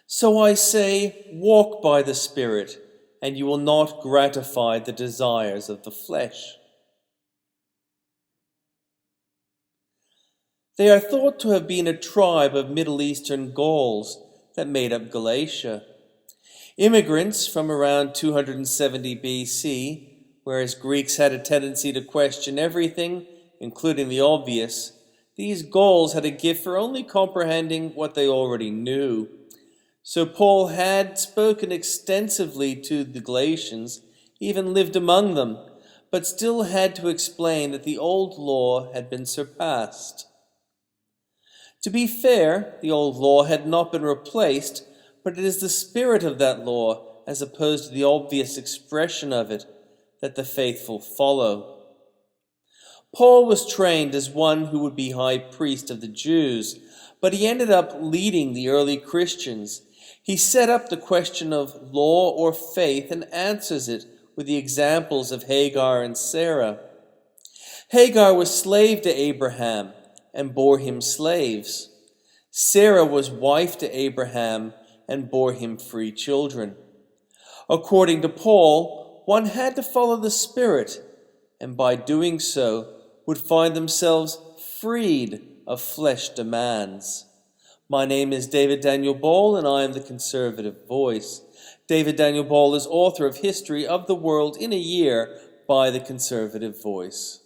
So I say, walk by the Spirit, and you will not gratify the desires of the flesh. They are thought to have been a tribe of Middle Eastern Gauls that made up Galatia. Immigrants from around 270 BC, whereas Greeks had a tendency to question everything, including the obvious, these Gauls had a gift for only comprehending what they already knew. So Paul had spoken extensively to the Galatians, even lived among them, but still had to explain that the old law had been surpassed. To be fair, the old law had not been replaced, but it is the spirit of that law, as opposed to the obvious expression of it, that the faithful follow. Paul was trained as one who would be high priest of the Jews, but he ended up leading the early Christians. He set up the question of law or faith and answers it with the examples of Hagar and Sarah. Hagar was slave to Abraham and bore him slaves. Sarah was wife to Abraham and bore him free children. According to Paul, one had to follow the Spirit, and by doing so would find themselves freed of flesh demands. My name is David Daniel Ball, and I am the Conservative Voice. David Daniel Ball is author of History of the World in a Year by the Conservative Voice.